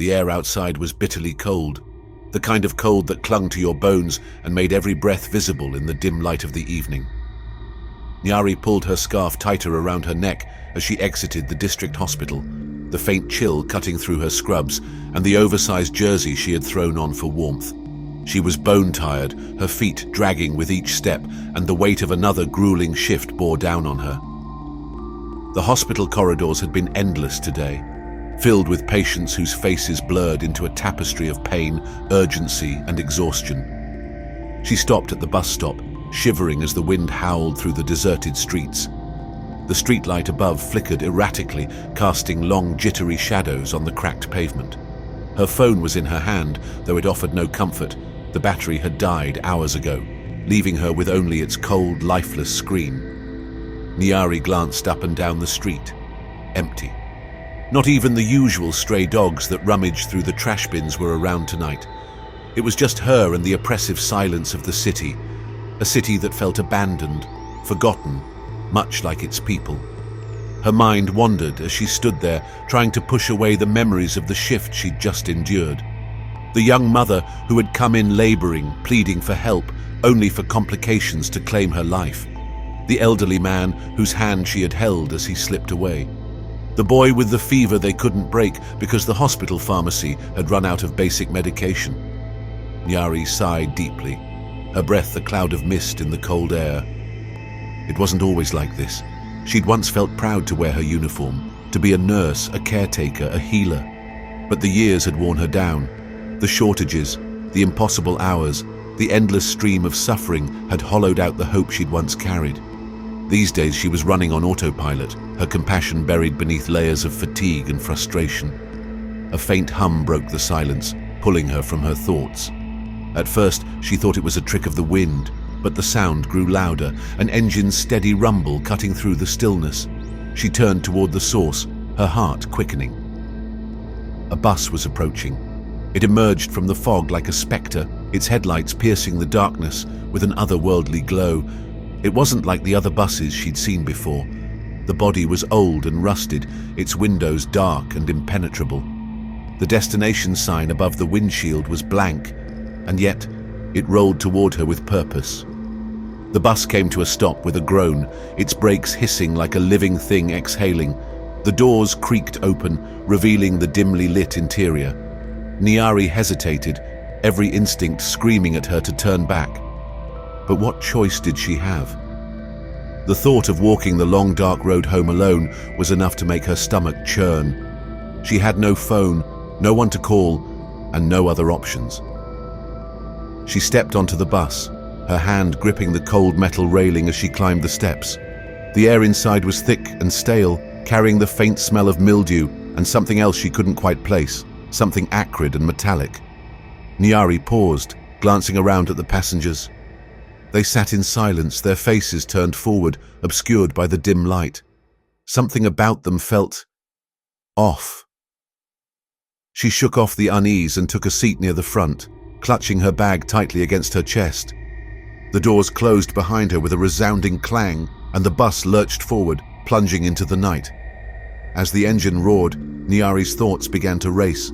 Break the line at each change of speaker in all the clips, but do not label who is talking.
The air outside was bitterly cold, the kind of cold that clung to your bones and made every breath visible in the dim light of the evening. Nyari pulled her scarf tighter around her neck as she exited the district hospital, the faint chill cutting through her scrubs and the oversized jersey she had thrown on for warmth. She was bone-tired, her feet dragging with each step, and the weight of another grueling shift bore down on her. The hospital corridors had been endless today, filled with patients whose faces blurred into a tapestry of pain, urgency, and exhaustion. She stopped at the bus stop, shivering as the wind howled through the deserted streets. The streetlight above flickered erratically, casting long, jittery shadows on the cracked pavement. Her phone was in her hand, though it offered no comfort. The battery had died hours ago, leaving her with only its cold, lifeless screen. Nyari glanced up and down the street. Empty. Not even the usual stray dogs that rummaged through the trash bins were around tonight. It was just her and the oppressive silence of the city, a city that felt abandoned, forgotten, much like its people. Her mind wandered as she stood there, trying to push away the memories of the shift she'd just endured. The young mother who had come in laboring, pleading for help, only for complications to claim her life. The elderly man whose hand she had held as he slipped away. The boy with the fever they couldn't break because the hospital pharmacy had run out of basic medication. Nyari sighed deeply, her breath a cloud of mist in the cold air. It wasn't always like this. She'd once felt proud to wear her uniform, to be a nurse, a caretaker, a healer. But the years had worn her down. The shortages, the impossible hours, the endless stream of suffering had hollowed out the hope she'd once carried. These days she was running on autopilot, her compassion buried beneath layers of fatigue and frustration. A faint hum broke the silence, pulling her from her thoughts. At first she thought it was a trick of the wind, but the sound grew louder, an engine's steady rumble cutting through the stillness. She turned toward the source, her heart quickening. A bus was approaching. It emerged from the fog like a spectre, its headlights piercing the darkness with an otherworldly glow. It wasn't like the other buses she'd seen before. The body was old and rusted, its windows dark and impenetrable. The destination sign above the windshield was blank, and yet it rolled toward her with purpose. The bus came to a stop with a groan, its brakes hissing like a living thing exhaling. The doors creaked open, revealing the dimly lit interior. Nyari hesitated, every instinct screaming at her to turn back. But what choice did she have? The thought of walking the long dark road home alone was enough to make her stomach churn. She had no phone, no one to call, and no other options. She stepped onto the bus, her hand gripping the cold metal railing as she climbed the steps. The air inside was thick and stale, carrying the faint smell of mildew and something else she couldn't quite place, something acrid and metallic. Nyari paused, glancing around at the passengers. They sat in silence, their faces turned forward, obscured by the dim light. Something about them felt off. She shook off the unease and took a seat near the front, clutching her bag tightly against her chest. The doors closed behind her with a resounding clang, and the bus lurched forward, plunging into the night. As the engine roared, Nyari's thoughts began to race.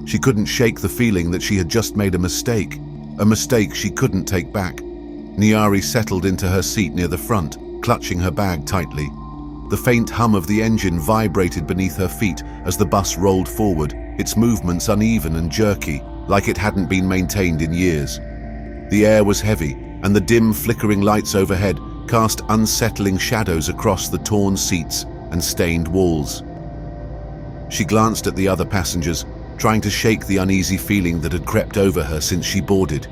She couldn't shake the feeling that she had just made a mistake she couldn't take back. Nyari settled into her seat near the front, clutching her bag tightly. The faint hum of the engine vibrated beneath her feet as the bus rolled forward, its movements uneven and jerky, like it hadn't been maintained in years. The air was heavy, and the dim, flickering lights overhead cast unsettling shadows across the torn seats and stained walls. She glanced at the other passengers, trying to shake the uneasy feeling that had crept over her since she boarded.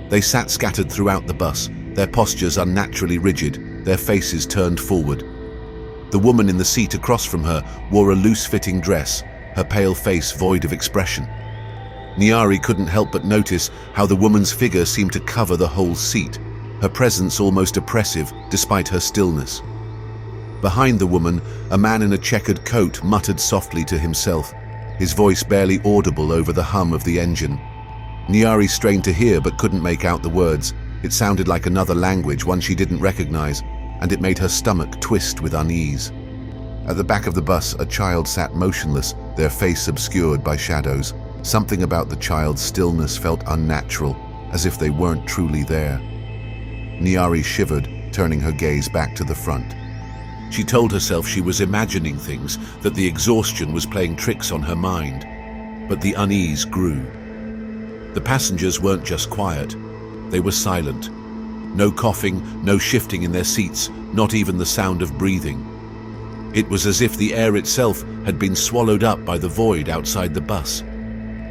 They sat scattered throughout the bus, their postures unnaturally rigid, their faces turned forward. The woman in the seat across from her wore a loose-fitting dress, her pale face void of expression. Nyari couldn't help but notice how the woman's figure seemed to cover the whole seat, her presence almost oppressive despite her stillness. Behind the woman, a man in a checkered coat muttered softly to himself, his voice barely audible over the hum of the engine. Nyari strained to hear but couldn't make out the words. It sounded like another language, one she didn't recognize, and it made her stomach twist with unease. At the back of the bus, a child sat motionless, their face obscured by shadows. Something about the child's stillness felt unnatural, as if they weren't truly there. Nyari shivered, turning her gaze back to the front. She told herself she was imagining things, that the exhaustion was playing tricks on her mind. But the unease grew. The passengers weren't just quiet, they were silent. No coughing, no shifting in their seats, not even the sound of breathing. It was as if the air itself had been swallowed up by the void outside the bus.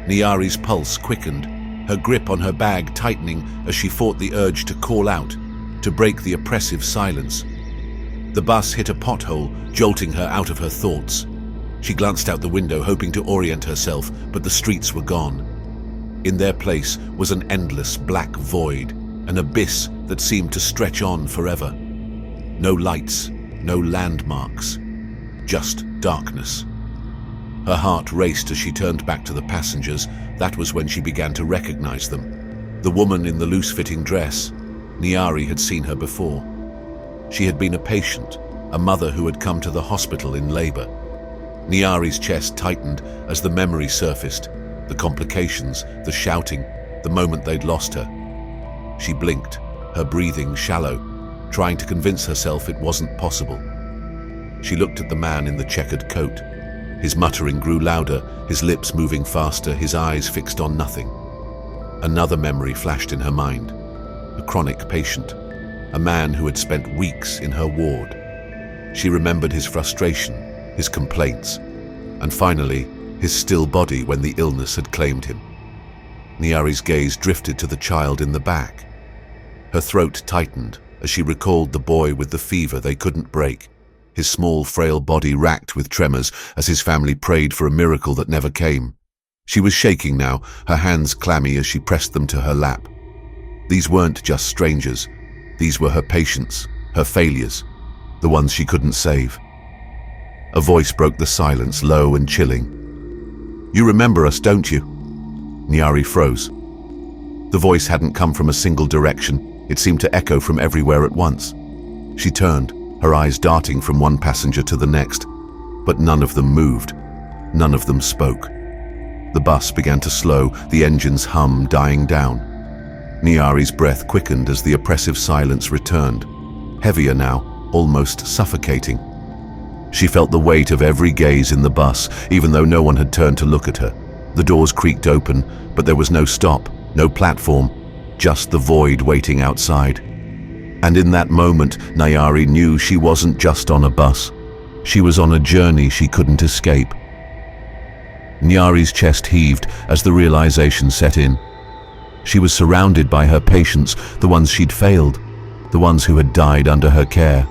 Nyari's pulse quickened, her grip on her bag tightening as she fought the urge to call out, to break the oppressive silence. The bus hit a pothole, jolting her out of her thoughts. She glanced out the window, hoping to orient herself, but the streets were gone. In their place was an endless black void, an abyss that seemed to stretch on forever. No lights, no landmarks, just darkness. Her heart raced as she turned back to the passengers. That was when she began to recognize them. The woman in the loose-fitting dress. Nyari had seen her before. She had been a patient, a mother who had come to the hospital in labor. Nyari's chest tightened as the memory surfaced, the complications, the shouting, the moment they'd lost her. She blinked, her breathing shallow, trying to convince herself it wasn't possible. She looked at the man in the checkered coat. His muttering grew louder, his lips moving faster, his eyes fixed on nothing. Another memory flashed in her mind. A chronic patient, a man who had spent weeks in her ward. She remembered his frustration, his complaints, and finally, his still body when the illness had claimed him. Nyari's gaze drifted to the child in the back. Her throat tightened as she recalled the boy with the fever they couldn't break, his small, frail body racked with tremors as his family prayed for a miracle that never came. She was shaking now, her hands clammy as she pressed them to her lap. These weren't just strangers. These were her patients, her failures, the ones she couldn't save. A voice broke the silence, low and chilling. "You remember us, don't you?" Nyari froze. The voice hadn't come from a single direction. It seemed to echo from everywhere at once. She turned, her eyes darting from one passenger to the next, but none of them moved. None of them spoke. The bus began to slow, the engine's hum dying down. Nyari's breath quickened as the oppressive silence returned, heavier now, almost suffocating. She felt the weight of every gaze in the bus, even though no one had turned to look at her. The doors creaked open, but there was no stop, no platform, just the void waiting outside. And in that moment, Nyari knew she wasn't just on a bus. She was on a journey she couldn't escape. Nyari's chest heaved as the realization set in. She was surrounded by her patients, the ones she'd failed, the ones who had died under her care.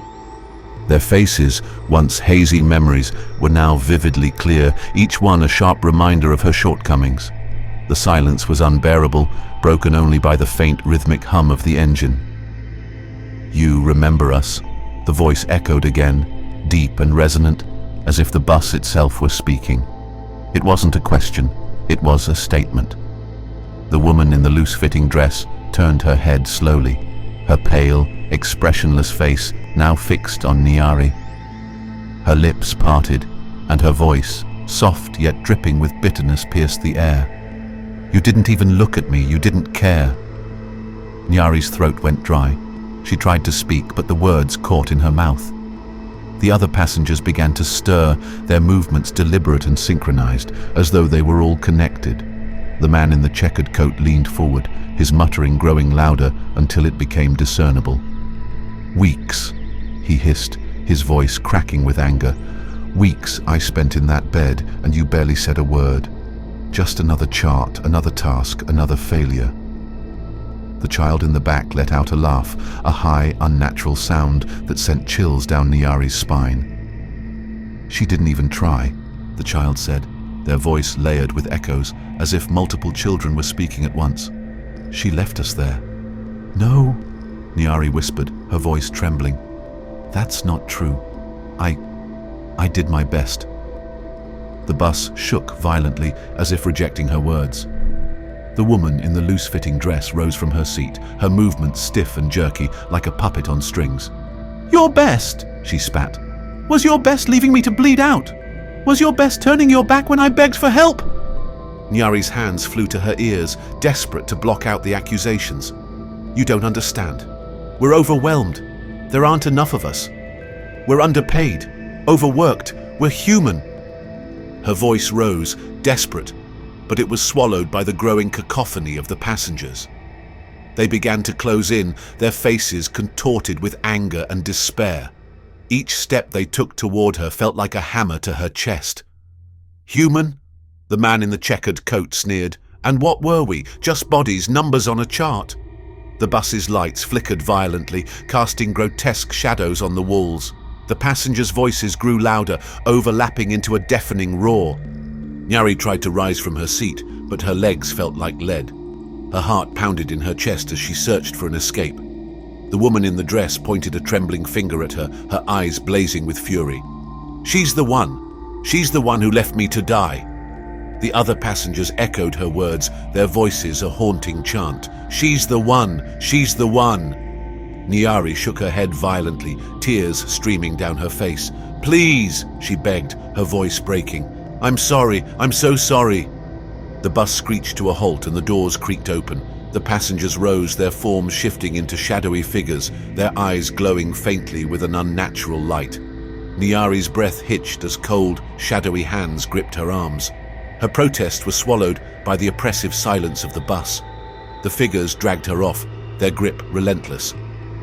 Their faces, once hazy memories, were now vividly clear, each one a sharp reminder of her shortcomings. The silence was unbearable, broken only by the faint rhythmic hum of the engine. "You remember us," the voice echoed again, deep and resonant, as if the bus itself were speaking. It wasn't a question, it was a statement. The woman in the loose-fitting dress turned her head slowly, her pale, expressionless face now fixed on Nyari. Her lips parted, and her voice, soft yet dripping with bitterness, pierced the air. "You didn't even look at me, you didn't care." Nyari's throat went dry. She tried to speak, but the words caught in her mouth. The other passengers began to stir, their movements deliberate and synchronized, as though they were all connected. The man in the checkered coat leaned forward, his muttering growing louder until it became discernible. "Weeks," he hissed, his voice cracking with anger. "Weeks I spent in that bed, and you barely said a word. Just another chart, another task, another failure." The child in the back let out a laugh, a high, unnatural sound that sent chills down Nyari's spine. "She didn't even try," the child said, their voice layered with echoes, as if multiple children were speaking at once. "She left us there." "No," Nyari whispered, her voice trembling. "That's not true. I did my best." The bus shook violently, as if rejecting her words. The woman in the loose-fitting dress rose from her seat, her movements stiff and jerky, like a puppet on strings. "Your best," she spat. "Was your best leaving me to bleed out? Was your best turning your back when I begged for help?" Nyari's hands flew to her ears, desperate to block out the accusations. "You don't understand. We're overwhelmed. There aren't enough of us. We're underpaid, overworked. We're human." Her voice rose, desperate, but it was swallowed by the growing cacophony of the passengers. They began to close in, their faces contorted with anger and despair. Each step they took toward her felt like a hammer to her chest. "Human?" The man in the checkered coat sneered. "And what were we? Just bodies, numbers on a chart." The bus's lights flickered violently, casting grotesque shadows on the walls. The passengers' voices grew louder, overlapping into a deafening roar. Nyari tried to rise from her seat, but her legs felt like lead. Her heart pounded in her chest as she searched for an escape. The woman in the dress pointed a trembling finger at her, her eyes blazing with fury. "She's the one. She's the one who left me to die." The other passengers echoed her words, their voices a haunting chant. "She's the one! She's the one!" Nyari shook her head violently, tears streaming down her face. "Please," she begged, her voice breaking. "I'm sorry. I'm so sorry." The bus screeched to a halt and the doors creaked open. The passengers rose, their forms shifting into shadowy figures, their eyes glowing faintly with an unnatural light. Nyari's breath hitched as cold, shadowy hands gripped her arms. Her protest was swallowed by the oppressive silence of the bus. The figures dragged her off, their grip relentless.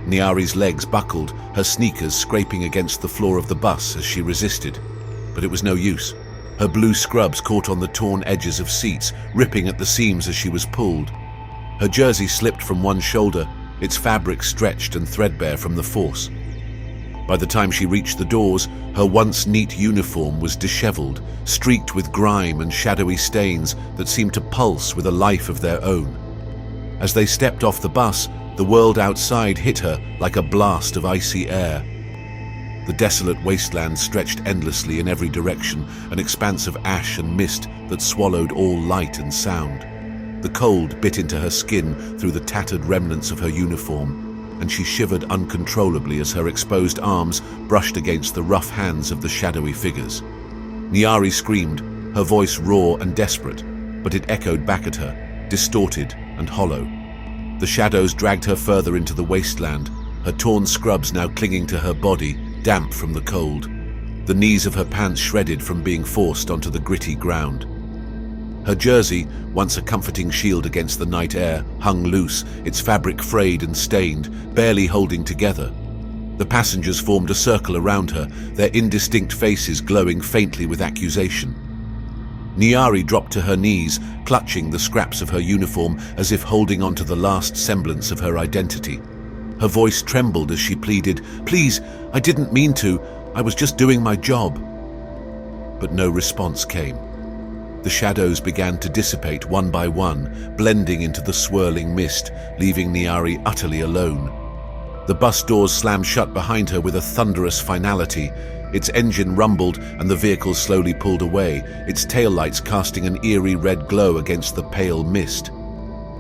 Nyari's legs buckled, her sneakers scraping against the floor of the bus as she resisted. But it was no use. Her blue scrubs caught on the torn edges of seats, ripping at the seams as she was pulled. Her jersey slipped from one shoulder, its fabric stretched and threadbare from the force. By the time she reached the doors, her once neat uniform was disheveled, streaked with grime and shadowy stains that seemed to pulse with a life of their own. As they stepped off the bus, the world outside hit her like a blast of icy air. The desolate wasteland stretched endlessly in every direction, an expanse of ash and mist that swallowed all light and sound. The cold bit into her skin through the tattered remnants of her uniform, and she shivered uncontrollably as her exposed arms brushed against the rough hands of the shadowy figures. Nyari screamed, her voice raw and desperate, but it echoed back at her, distorted and hollow. The shadows dragged her further into the wasteland, her torn scrubs now clinging to her body, damp from the cold. The knees of her pants shredded from being forced onto the gritty ground. Her jersey, once a comforting shield against the night air, hung loose, its fabric frayed and stained, barely holding together. The passengers formed a circle around her, their indistinct faces glowing faintly with accusation. Nyari dropped to her knees, clutching the scraps of her uniform as if holding on to the last semblance of her identity. Her voice trembled as she pleaded, "Please, I didn't mean to. I was just doing my job." But no response came. The shadows began to dissipate one by one, blending into the swirling mist, leaving Nyari utterly alone. The bus doors slammed shut behind her with a thunderous finality. Its engine rumbled and the vehicle slowly pulled away, its taillights casting an eerie red glow against the pale mist.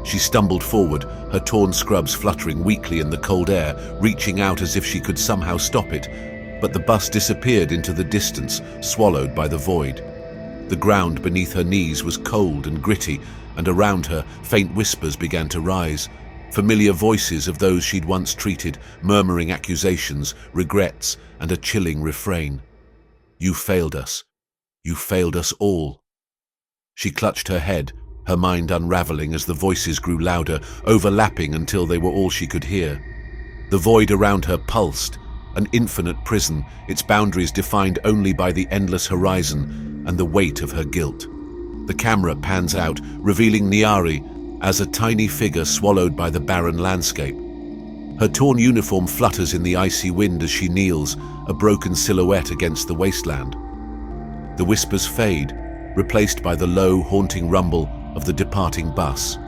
She stumbled forward, her torn scrubs fluttering weakly in the cold air, reaching out as if she could somehow stop it, but the bus disappeared into the distance, swallowed by the void. The ground beneath her knees was cold and gritty, and around her, faint whispers began to rise. Familiar voices of those she'd once treated, murmuring accusations, regrets, and a chilling refrain. "You failed us. You failed us all." She clutched her head, her mind unraveling as the voices grew louder, overlapping until they were all she could hear. The void around her pulsed, an infinite prison, its boundaries defined only by the endless horizon and the weight of her guilt. The camera pans out, revealing Nyari as a tiny figure swallowed by the barren landscape. Her torn uniform flutters in the icy wind as she kneels, a broken silhouette against the wasteland. The whispers fade, replaced by the low, haunting rumble of the departing bus.